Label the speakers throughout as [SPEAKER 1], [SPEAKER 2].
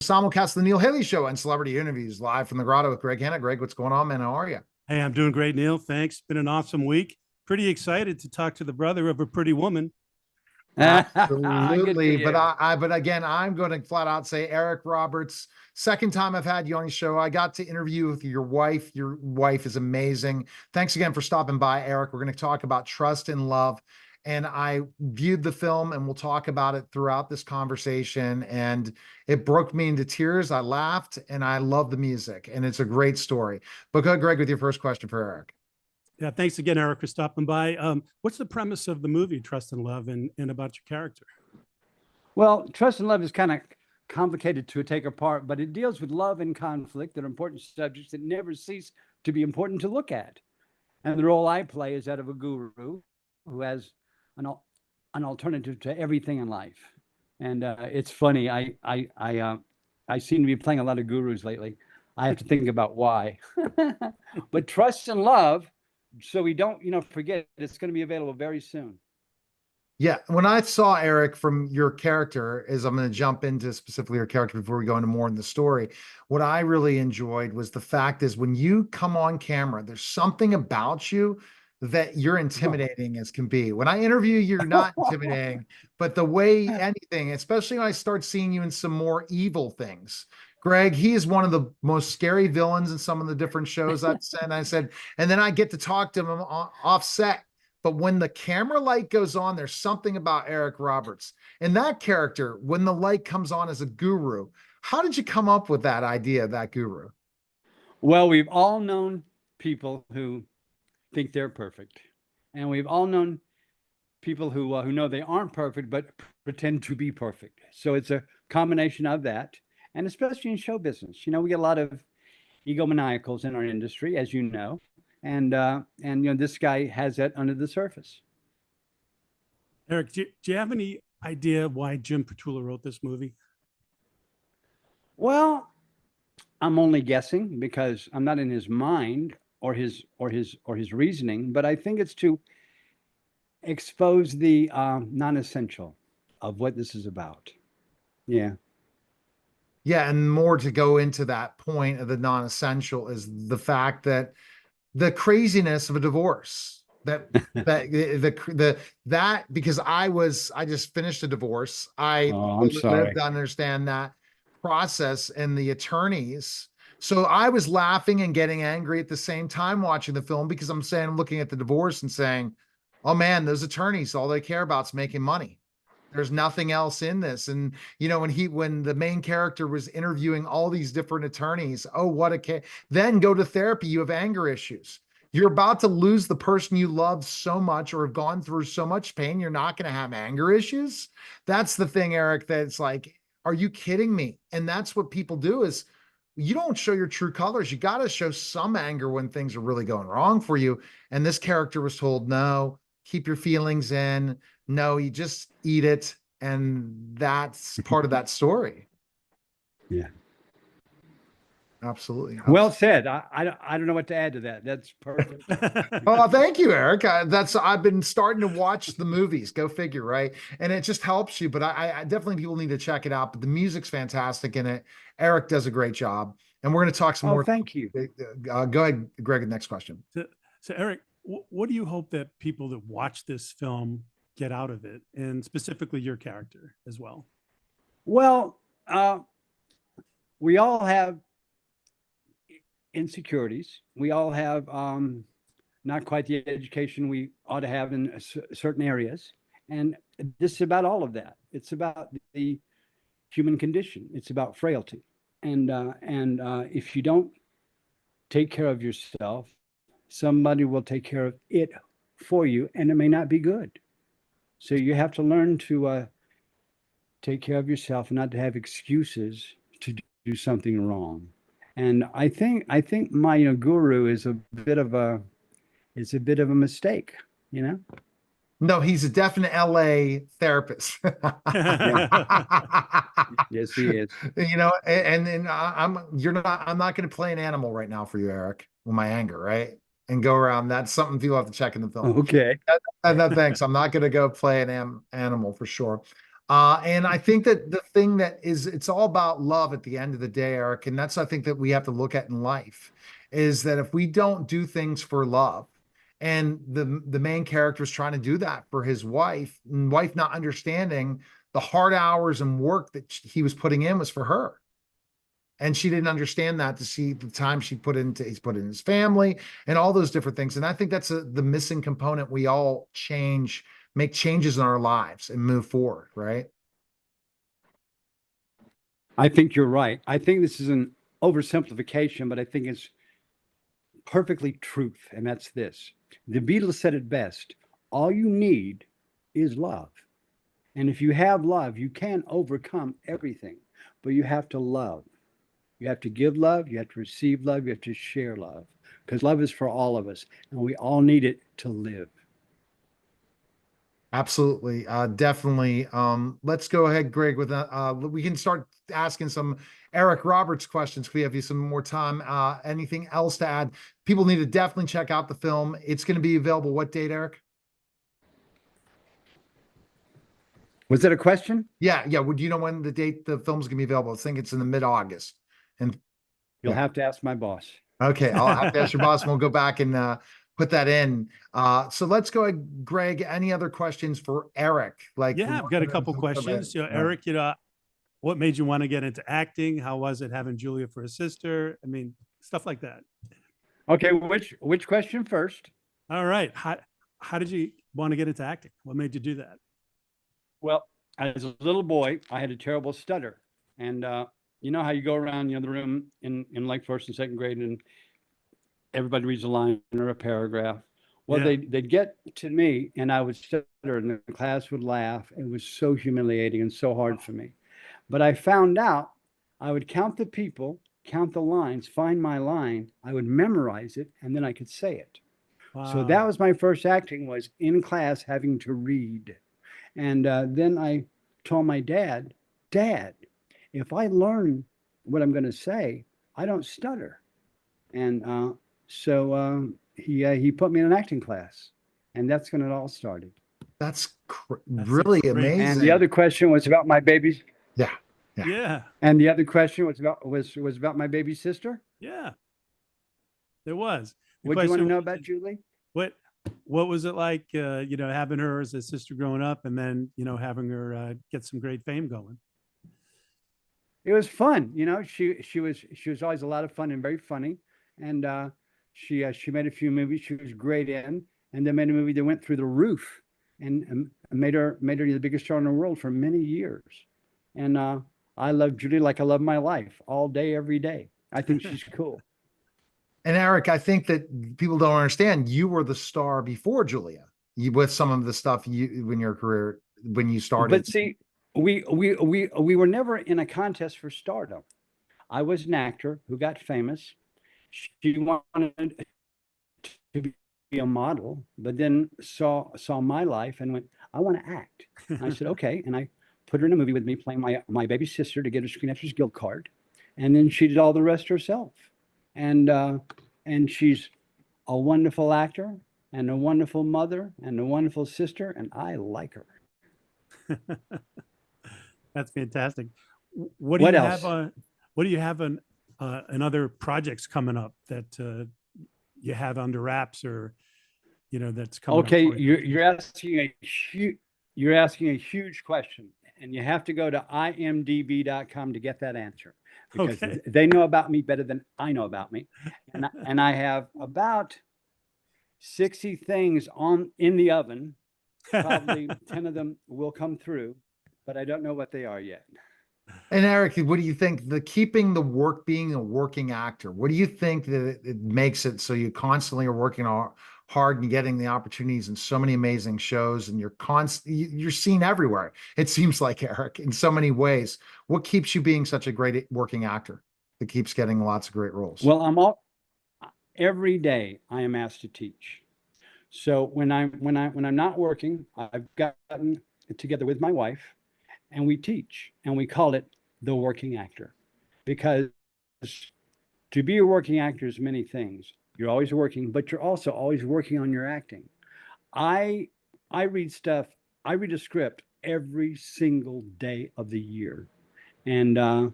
[SPEAKER 1] Simulcast the Neil Haley Show and celebrity interviews live from the Grotto with Greg Hanna. Greg, what's going on, man? How are you?
[SPEAKER 2] Hey, I'm doing great, Neil. Thanks. Been an awesome week. Pretty excited to talk to the brother of a pretty woman.
[SPEAKER 1] Absolutely. But again, I'm going to flat out say Eric Roberts, second time I've had you on the show. I got to interview with your wife. Your wife is amazing. Thanks again for stopping by, Eric. We're going to talk about trust and love. And I viewed the film and we'll talk about it throughout this conversation. And it broke me into tears. I laughed and I love the music and it's a great story. But go, Greg, with your first question for Eric.
[SPEAKER 2] Yeah, thanks again, Eric, for stopping by. What's the premise of the movie, Trust and Love, and about your character?
[SPEAKER 3] Well, Trust and Love is kind of complicated to take apart, but it deals with love and conflict that are important subjects that never cease to be important to look at. And the role I play is that of a guru who has an alternative to everything in life. And it's funny, I seem to be playing a lot of gurus lately. I have to think about why. But Trust and Love, so we don't, forget, it's going to be available very soon.
[SPEAKER 1] Yeah. When I saw Eric from your character, as I'm going to jump into specifically your character before we go into more in the story, what I really enjoyed was the fact is when you come on camera, there's something about you that you're intimidating as can be. When I interview you, you're not intimidating, but the way anything, especially when I start seeing you in some more evil things, Greg, he is one of the most scary villains in some of the different shows I've seen. I said, and then I get to talk to him off set. But when the camera light goes on, there's something about Eric Roberts. And that character, when the light comes on as a guru, how did you come up with that idea of that guru?
[SPEAKER 3] Well, we've all known people who think they're perfect. And we've all known people who know they aren't perfect, but pretend to be perfect. So it's a combination of that. And especially in show business, we get a lot of egomaniacals in our industry, as you know, and this guy has that under the surface.
[SPEAKER 2] Eric, do you have any idea why Jim Petula wrote this movie?
[SPEAKER 3] Well, I'm only guessing because I'm not in his mind or his reasoning, but I think it's to expose the non-essential of what this is about. Yeah.
[SPEAKER 1] Yeah, and more to go into that point of the non-essential is the fact that the craziness of a divorce. That because I just finished a divorce.
[SPEAKER 3] I'm sorry.
[SPEAKER 1] Lived to understand that process and the attorneys. So I was laughing and getting angry at the same time watching the film because I'm looking at the divorce and saying, oh man, those attorneys, all they care about is making money. There's nothing else in this. And, when the main character was interviewing all these different attorneys, then go to therapy, you have anger issues. You're about to lose the person you love so much or have gone through so much pain. You're not going to have anger issues. That's the thing, Eric, that's like, are you kidding me? And that's what people do is you don't show your true colors. You got to show some anger when things are really going wrong for you. And this character was told, no, keep your feelings in. No, you just eat it. And that's part of that story.
[SPEAKER 3] Yeah.
[SPEAKER 1] Absolutely.
[SPEAKER 3] Well said. I don't know what to add to that. That's perfect.
[SPEAKER 1] Oh, thank you, Eric. I've been starting to watch the movies. Go figure, right? And it just helps you. But I definitely people need to check it out. But the music's fantastic in it. Eric does a great job. And we're going to talk some more.
[SPEAKER 3] Thank you.
[SPEAKER 1] Go ahead, Greg. Next question.
[SPEAKER 2] So Eric, what do you hope that people that watch this film get out of it, and specifically your character as well?
[SPEAKER 3] Well, we all have insecurities. We all have not quite the education we ought to have in certain areas. And this is about all of that. It's about the human condition. It's about frailty. And if you don't take care of yourself, somebody will take care of it for you, and it may not be good. So you have to learn to take care of yourself and not to have excuses to do something wrong. And I think my guru is a bit of a mistake,
[SPEAKER 1] No, he's a definite LA therapist.
[SPEAKER 3] Yes, he is.
[SPEAKER 1] And I'm not going to play an animal right now for you, Eric, with my anger, right? And go around. That's something people have to check in the film.
[SPEAKER 3] Okay.
[SPEAKER 1] No, thanks. I'm not going to go play an animal for sure. And I think that the thing that is, it's all about love at the end of the day, Eric. And that's, I think, that we have to look at in life, is that if we don't do things for love, and the main character is trying to do that for his wife, and wife not understanding the hard hours and work that he was putting in was for her. And she didn't understand that, to see the time she put into, he's put in his family and all those different things. And I think that's the missing component. We all make changes in our lives and move forward, right?
[SPEAKER 3] I think you're right. I think this is an oversimplification, but I think it's perfectly truth. And that's this. The Beatles said it best. All you need is love. And if you have love, you can overcome everything, but you have to love. You have to give love, you have to receive love, you have to share love, because love is for all of us, and we all need it to live.
[SPEAKER 1] Absolutely. Definitely. Let's go ahead, Greg, with we can start asking some Eric Roberts questions if we have you some more time. Anything else to add? People need to definitely check out the film. It's going to be available what date, Eric?
[SPEAKER 3] Was that a question?
[SPEAKER 1] Yeah. Would you know when the date the film's going to be available? I think it's in the mid-August. And
[SPEAKER 3] You'll have to ask my boss.
[SPEAKER 1] okay, I'll have to ask your boss and we'll go back and put that in. So let's go ahead, Greg. Any other questions for Eric? Like,
[SPEAKER 2] Yeah, I've got a couple questions. Eric, what made you want to get into acting? How was it having Julia for a sister? I mean, stuff like that.
[SPEAKER 3] Okay, which question first?
[SPEAKER 2] All right. How did you want to get into acting? What made you do that?
[SPEAKER 3] Well, as a little boy, I had a terrible stutter. And you know how you go around, the room in like first and second grade, and everybody reads a line or a paragraph. Well,
[SPEAKER 2] Yeah.
[SPEAKER 3] they'd get to me and I would stutter and the class would laugh. It was so humiliating and so hard for me. But I found out I would count the people, count the lines, find my line, I would memorize it, and then I could say it. So that
[SPEAKER 2] Wow.
[SPEAKER 3] was my first acting, was in class having to read. And then I told my dad, if I learn what I'm going to say, I don't stutter. And so he put me in an acting class, and that's when it all started.
[SPEAKER 1] That's
[SPEAKER 2] That's
[SPEAKER 1] really
[SPEAKER 2] great.
[SPEAKER 1] amazing.
[SPEAKER 3] And the other question was about my babies.
[SPEAKER 1] Yeah.
[SPEAKER 2] Yeah.
[SPEAKER 3] And the other question was about my baby sister.
[SPEAKER 2] Yeah. There was. The
[SPEAKER 3] What do you want to
[SPEAKER 2] question
[SPEAKER 3] know
[SPEAKER 2] was,
[SPEAKER 3] about Julie?
[SPEAKER 2] what was it like, having her as a sister growing up, and then, having her get some great fame going?
[SPEAKER 3] It was fun. She was always a lot of fun and very funny. And she made a few movies she was great in, and then made a movie that went through the roof and made her the biggest star in the world for many years. And I love Julie like I love my life, all day, every day. I think she's cool.
[SPEAKER 1] And Eric, I think that people don't understand, you were the star before Julia, with some of the stuff when your career, when you started.
[SPEAKER 3] But see, we were never in a contest for stardom. I was an actor who got famous. She wanted to be a model, but then saw my life and went, I want to act. And I said, okay. And I put her in a movie with me playing my baby sister to get a Screen Actors Guild card. And then she did all the rest herself. And she's a wonderful actor and a wonderful mother and a wonderful sister, and I like her.
[SPEAKER 2] That's fantastic. What do you
[SPEAKER 3] else?
[SPEAKER 2] have what do you have in other projects coming up that you have under wraps, or that's coming
[SPEAKER 3] Okay,
[SPEAKER 2] up for you?
[SPEAKER 3] you're asking a huge question, and you have to go to imdb.com to get that answer, because
[SPEAKER 2] Okay.
[SPEAKER 3] they know about me better than I know about me. And I have about 60 things in the oven. Probably 10 of them will come through, but I don't know what they are yet.
[SPEAKER 1] And Eric, what do you think, keeping the work, being a working actor, what do you think that it makes it so you constantly are working hard and getting the opportunities in so many amazing shows, and you're seen everywhere, it seems like, Eric, in so many ways? What keeps you being such a great working actor that keeps getting lots of great roles?
[SPEAKER 3] Well, every day I am asked to teach. So when I'm not working, I've gotten together with my wife and we teach, and we call it the working actor, because to be a working actor is many things. You're always working, but you're also always working on your acting. I read stuff. I read a script every single day of the year. And I'm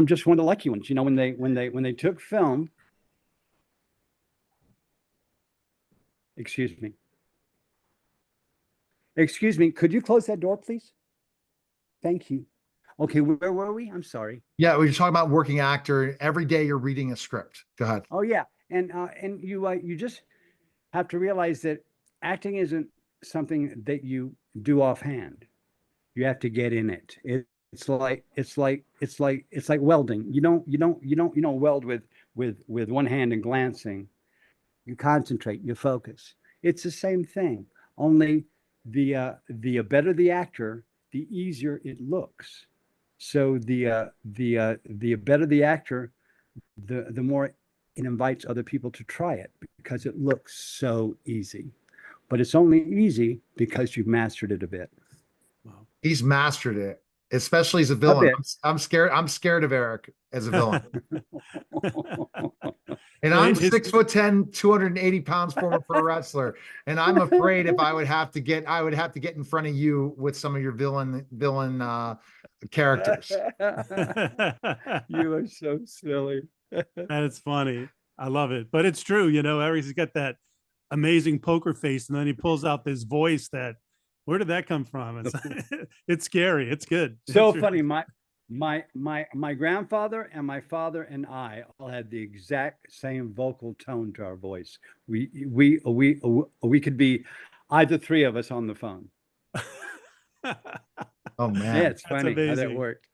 [SPEAKER 3] just one of the lucky ones. You know, when they took film, excuse me. Excuse me, could you close that door, please? Thank you. Okay, where were we? I'm sorry.
[SPEAKER 1] Yeah, we were talking about working actor. Every day you're reading a script. Go ahead.
[SPEAKER 3] Oh yeah, and you just have to realize that acting isn't something that you do offhand. You have to get in it. It's like welding. You don't weld with one hand and glancing. You concentrate, you focus. It's the same thing. Only the better the actor, the easier it looks. So the better the actor, the more it invites other people to try it because it looks so easy. But it's only easy because you've mastered it a bit.
[SPEAKER 2] Wow.
[SPEAKER 1] He's mastered it, especially as a
[SPEAKER 3] A
[SPEAKER 1] villain.
[SPEAKER 3] bit.
[SPEAKER 1] I'm scared. I'm scared of Eric as a villain. And
[SPEAKER 2] Well,
[SPEAKER 1] I'm
[SPEAKER 2] his-
[SPEAKER 1] 6'10", 280 pounds former pro wrestler. And I'm afraid if I would have to get in front of you with some of your villain characters.
[SPEAKER 3] You are so silly.
[SPEAKER 2] That's funny. I love it. But it's true, you know, Eric's got that amazing poker face, and then he pulls out this voice that, where did that come from? It's scary. It's good.
[SPEAKER 3] So
[SPEAKER 2] It's
[SPEAKER 3] funny. My grandfather and my father and I all had the exact same vocal tone to our voice. We could be either three of us on the phone.
[SPEAKER 1] Oh man.
[SPEAKER 3] Yeah, it's
[SPEAKER 2] That's
[SPEAKER 3] funny how that
[SPEAKER 2] amazing.
[SPEAKER 3] worked.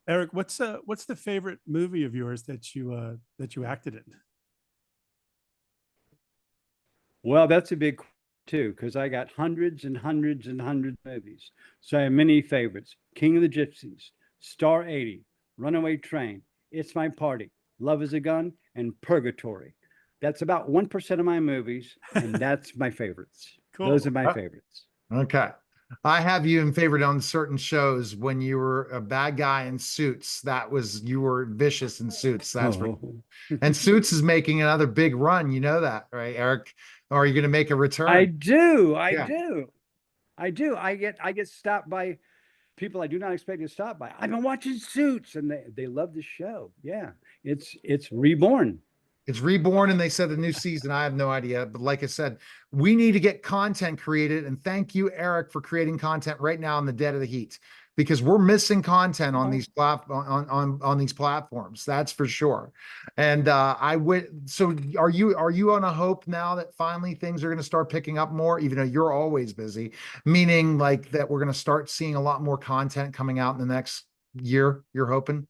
[SPEAKER 2] Eric, what's the favorite movie of yours that you acted in?
[SPEAKER 3] Well, that's a big too, because I got hundreds and hundreds and hundreds of movies. So I have many favorites: King of the Gypsies, Star 80, Runaway Train, It's My Party, Love is a Gun, and Purgatory. That's about 1% of my movies, and that's my favorites.
[SPEAKER 2] Cool.
[SPEAKER 3] Those are my favorites.
[SPEAKER 1] Okay. I have you in favorite on certain shows when you were a bad guy in Suits. You were vicious in Suits. That's for and Suits is making another big run. You know that, right, Eric? Or are you going to make a return?
[SPEAKER 3] I do.
[SPEAKER 1] Yeah.
[SPEAKER 3] I do. I get stopped by people I do not expect to stop by. I've been watching Suits, and they love the show. Yeah, it's reborn.
[SPEAKER 1] It's reborn, and they said a new season. I have no idea, but like I said, we need to get content created. And thank you, Eric, for creating content right now in the dead of the heat, because we're missing content on these on these platforms. That's for sure. And I would. So, are you on a hope now that finally things are going to start picking up more, even though you're always busy? Meaning, like that, we're going to start seeing a lot more content coming out in the next year. You're hoping?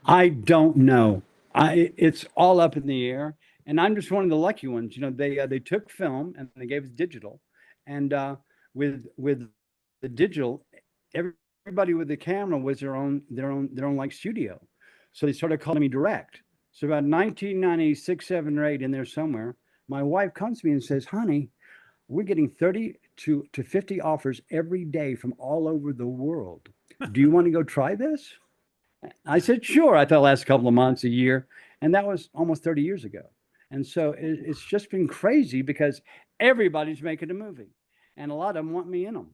[SPEAKER 3] I don't know. It's all up in the air, and I'm just one of the lucky ones. You know, they took film and they gave us digital, and with the digital, everybody with the camera was their own like studio, so they started calling me direct. So about 1996, 7, or 8, in there somewhere, my wife comes to me and says, "Honey, we're getting 30 to 50 offers every day from all over the world. Do you want to go try this?" I said, sure. I thought last couple of months, a year. And that was almost 30 years ago. And so it's just been crazy because everybody's making a movie and a lot of them want me in them.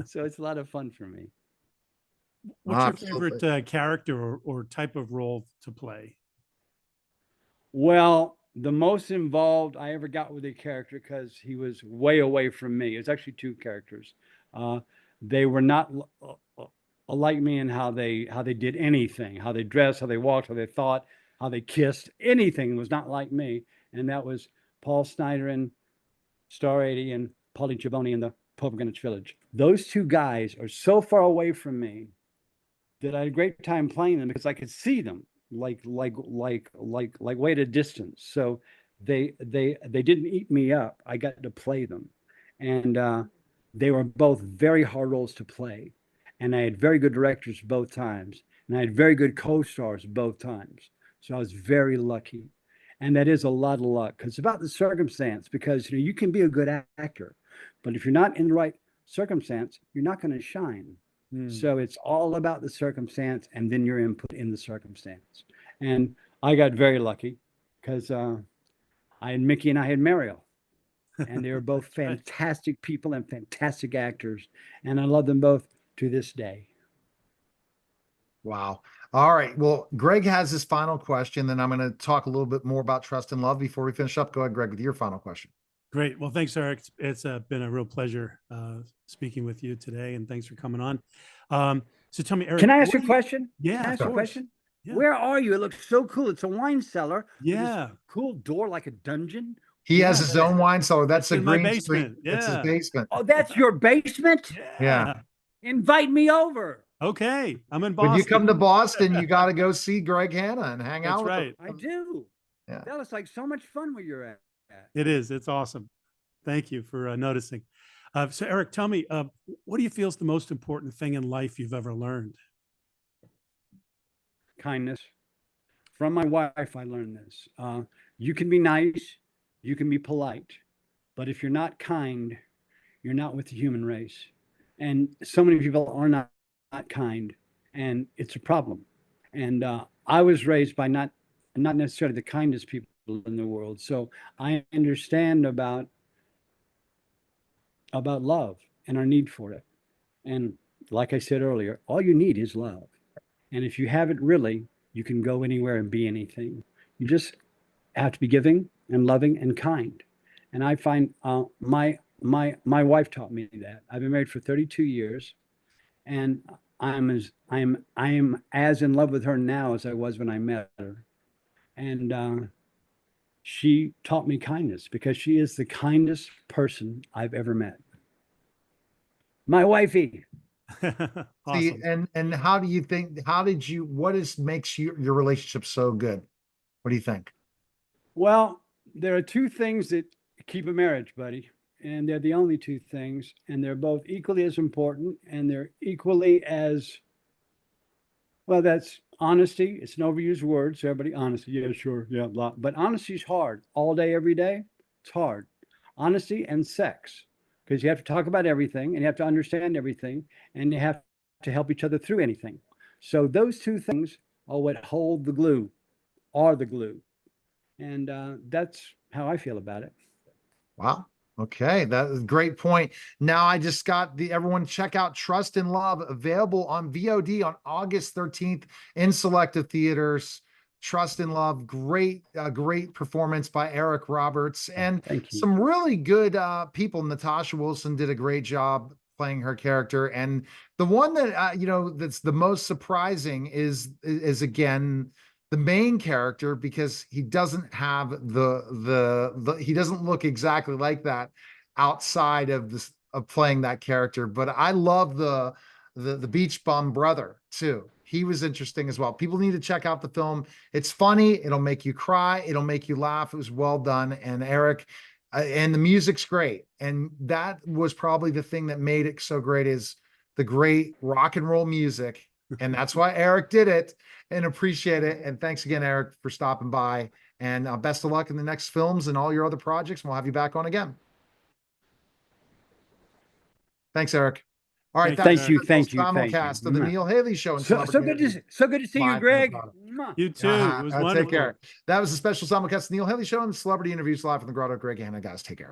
[SPEAKER 3] So it's a lot of fun for me.
[SPEAKER 2] What's your favorite character or type of role to play?
[SPEAKER 3] Well, the most involved I ever got with a character, because he was way away from me. It's actually two characters. They were not like me in how they did anything, how they dressed, how they walked, how they thought, how they kissed. Anything was not like me. And that was Paul Snyder in Star 80 and Paulie Gibboni in the Pope of Greenwich Village. Those two guys are so far away from me that I had a great time playing them because I could see them like way at a distance. So they didn't eat me up. I got to play them, and they were both very hard roles to play. And I had very good directors both times, and I had very good co-stars both times. So I was very lucky, and that is a lot of luck because it's about the circumstance. Because you can be a good actor, but if you're not in the right circumstance, you're not going to shine. So it's all about the circumstance and then your input in the circumstance. And I got very lucky because I had Mickey and I had Mariel. And they are both
[SPEAKER 2] That's right.
[SPEAKER 3] fantastic people and fantastic actors. And I love them both to this day.
[SPEAKER 1] Wow. All right. Well, Greg has his final question. Then I'm going to talk a little bit more about trust and love before we finish up. Go ahead, Greg, with your final question.
[SPEAKER 2] Great. Well, thanks, Eric. It's been a real pleasure speaking with you today, and thanks for coming on. So tell me, Eric.
[SPEAKER 3] Can I ask
[SPEAKER 2] what
[SPEAKER 3] you a question?
[SPEAKER 2] Yeah,
[SPEAKER 3] Can I
[SPEAKER 2] of
[SPEAKER 3] ask you a
[SPEAKER 2] course.
[SPEAKER 3] question?
[SPEAKER 2] Yeah.
[SPEAKER 3] Where are you? It looks so cool. It's a wine cellar. with this
[SPEAKER 2] Yeah.
[SPEAKER 3] cool door like a dungeon.
[SPEAKER 1] He has
[SPEAKER 2] Yeah,
[SPEAKER 1] his own wine cellar. That's
[SPEAKER 2] it's
[SPEAKER 1] a
[SPEAKER 2] in my
[SPEAKER 1] green screen.
[SPEAKER 2] basement.
[SPEAKER 1] It's his
[SPEAKER 2] Yeah.
[SPEAKER 1] basement.
[SPEAKER 3] Oh, that's your basement?
[SPEAKER 1] Yeah.
[SPEAKER 3] Invite me over.
[SPEAKER 2] Okay. I'm in
[SPEAKER 1] When
[SPEAKER 2] Boston.
[SPEAKER 1] you come to Boston, you got to go see Greg Hanna and hang
[SPEAKER 2] That's
[SPEAKER 1] out with
[SPEAKER 2] right.
[SPEAKER 3] I do.
[SPEAKER 1] Yeah.
[SPEAKER 3] That looks like so much fun where you're at.
[SPEAKER 2] It is. It's awesome. Thank you for noticing. So, Eric, tell me, what do you feel is the most important thing in life you've ever learned?
[SPEAKER 3] Kindness. From my wife, I learned this. You can be nice, you can be polite, but if you're not kind, you're not with the human race. And so many people are not kind, and it's a problem. And I was raised by not necessarily the kindest people in the world, so I understand about love and our need for it. And like I said earlier, all you need is love. And if you have it really, you can go anywhere and be anything. You just have to be giving and loving and kind. And I find my wife taught me that. I've been married for 32 years, and I am as in love with her now as I was when I met her. And she taught me kindness because she is the kindest person I've ever met. My wifey.
[SPEAKER 1] See,
[SPEAKER 2] Awesome.
[SPEAKER 1] and how do you think, what makes your relationship so good? What do you think?
[SPEAKER 3] Well, there are two things that keep a marriage, buddy, and they're the only two things, and they're both equally as important, and they're equally as well. That's honesty. It's an overused word, so everybody, honesty, yeah, sure, yeah, blah. But honesty is hard all day, every day. It's hard. Honesty and sex, because you have to talk about everything, and you have to understand everything, and you have to help each other through anything. So those two things are what hold the glue, are the glue. And that's how I feel about it.
[SPEAKER 1] Wow. Okay, that is a great point. Now I just got everyone check out Trust and Love, available on VOD on August 13th in selective theaters. Trust and Love, great performance by Eric Roberts, and
[SPEAKER 3] Thank you.
[SPEAKER 1] some really good people. Natasha Wilson did a great job playing her character, and the one that that's the most surprising is again the main character, because he doesn't have he doesn't look exactly like that outside of this, of playing that character. But I love the beach bum brother too. He was interesting as well. People need to check out the film. It's funny. It'll make you cry. It'll make you laugh. It was well done. And Eric, and the music's great. And that was probably the thing that made it so great, is the great rock and roll music. And that's why Eric did it, and appreciate it. And thanks again, Eric, for stopping by, and best of luck in the next films and all your other projects. And we'll have you back on again. Thanks, Eric. All right.
[SPEAKER 2] Thank you,
[SPEAKER 3] thank you.
[SPEAKER 1] Simulcast of the
[SPEAKER 3] Mwah.
[SPEAKER 1] Neil Haley Show. And
[SPEAKER 3] So good to see you,
[SPEAKER 1] Live
[SPEAKER 3] Greg.
[SPEAKER 1] from the
[SPEAKER 3] Mwah.
[SPEAKER 2] You too.
[SPEAKER 1] Uh-huh.
[SPEAKER 2] It was
[SPEAKER 1] Take
[SPEAKER 2] wonderful.
[SPEAKER 1] care. That was a special simulcast of the Neil Haley Show and celebrity interviews live from the Grotto. Greg Hanna, guys. Take care.